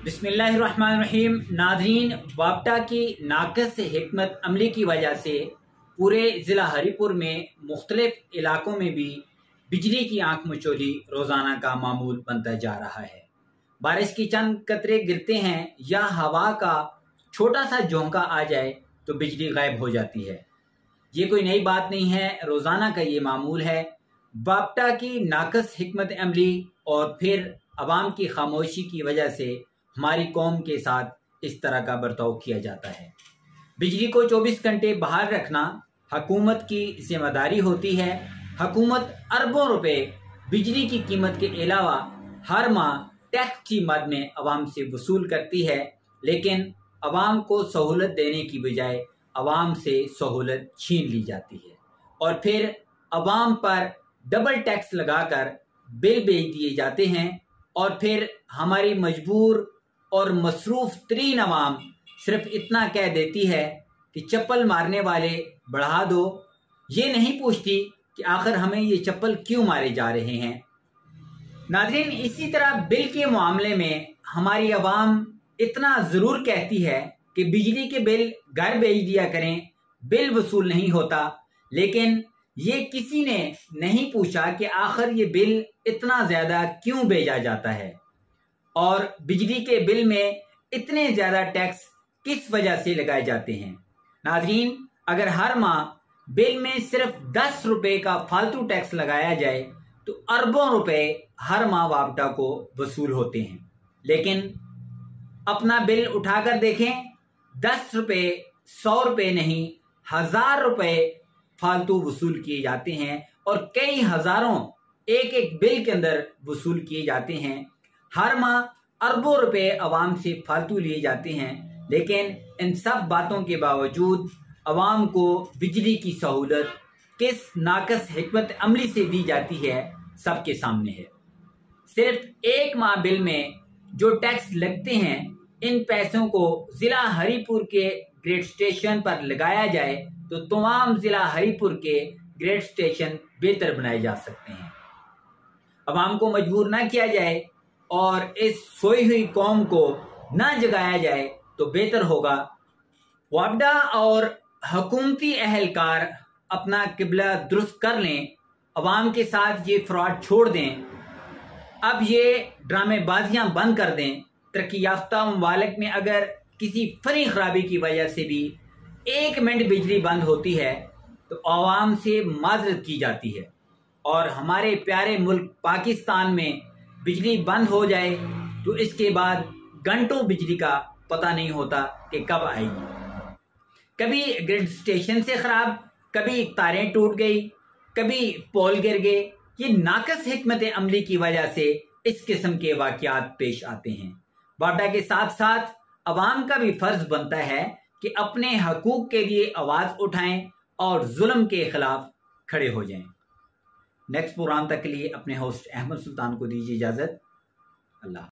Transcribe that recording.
बिस्मिल्लाहिर्रहमानिर्रहीम। नाज़रीन, वापडा की नाक़िस हिकमत अमली की वजह से पूरे ज़िला हरीपुर में मुख्तलिफ इलाकों में भी बिजली की आंख मचोली रोज़ाना का मामूल बनता जा रहा है। बारिश की चंद कतरे गिरते हैं या हवा का छोटा सा झोंका आ जाए तो बिजली गायब हो जाती है। ये कोई नई बात नहीं है, रोज़ाना का ये मामूल है। वापडा की नाक़िस हिकमत अमली और फिर अवाम की खामोशी की वजह से हमारी कौम के साथ इस तरह का बर्ताव किया जाता है। बिजली को 24 घंटे बाहर रखना हुकूमत की जिम्मेदारी होती है। हुकूमत अरबों रुपए बिजली की कीमत के अलावा हर माह टैक्स की मद में अवाम से वसूल करती है, लेकिन अवाम को सहूलत देने की बजाय अवाम से सहूलत छीन ली जाती है और फिर अवाम पर डबल टैक्स लगाकर बिल भेज दिए जाते हैं और फिर हमारी मजबूर और मसरूफ तरीन अवाम सिर्फ इतना कह देती है कि चप्पल मारने वाले बढ़ा दो। ये नहीं पूछती कि आखिर हमें ये चप्पल क्यों मारे जा रहे हैं। नाज़रीन, इसी तरह बिल के मामले में हमारी अवाम इतना ज़रूर कहती है कि बिजली के बिल घर भेज दिया करें, बिल वसूल नहीं होता, लेकिन ये किसी ने नहीं पूछा कि आखिर ये बिल इतना ज़्यादा क्यों भेजा जाता है और बिजली के बिल में इतने ज़्यादा टैक्स किस वजह से लगाए जाते हैं। नाज़रीन, अगर हर माह बिल में सिर्फ 10 रुपए का फालतू टैक्स लगाया जाए तो अरबों रुपए हर माह वापडा को वसूल होते हैं, लेकिन अपना बिल उठाकर देखें, 10 रुपए 100 रुपए नहीं 1000 रुपए फालतू वसूल किए जाते हैं और कई हजारों एक एक बिल के अंदर वसूल किए जाते हैं। हर माह अरबों रुपए अवाम से फालतू लिए जाते हैं, लेकिन इन सब बातों के बावजूद अवाम को बिजली की सहूलत किस नाक़िस हिकमत अमली से दी जाती है सबके सामने है। सिर्फ एक माह बिल में जो टैक्स लगते हैं, इन पैसों को जिला हरीपुर के ग्रेड स्टेशन पर लगाया जाए तो तमाम जिला हरीपुर के ग्रेड स्टेशन बेहतर बनाए जा सकते हैं। अवाम को मजबूर ना किया जाए और इस सोई हुई कौम को ना जगाया जाए तो बेहतर होगा। वापडा और हुकूमती अहलकार अपना किबला दुरुस्त कर लें, अवाम के साथ ये फ्रॉड छोड़ दें, अब ये ड्रामेबाजियां बंद कर दें। तरक्की याफ्ता ममालिक में अगर किसी फनी खराबी की वजह से भी 1 मिनट बिजली बंद होती है तो अवाम से माजरत की जाती है और हमारे प्यारे मुल्क पाकिस्तान में बिजली बंद हो जाए तो इसके बाद घंटों बिजली का पता नहीं होता कि कब आएगी। कभी ग्रिड स्टेशन से खराब, कभी तारें टूट गई, कभी पोल गिर गए। ये नाक़िस हिकमत अमली की वजह से इस किस्म के वाक़यात पेश आते हैं। वापडा के साथ साथ अवाम का भी फर्ज बनता है कि अपने हकूक के लिए आवाज उठाएं और जुल्म के खिलाफ खड़े हो जाएं। नेक्स्ट प्रोग्राम तक के लिए अपने होस्ट अहमद सुल्तान को दीजिए इजाजत। अल्लाह।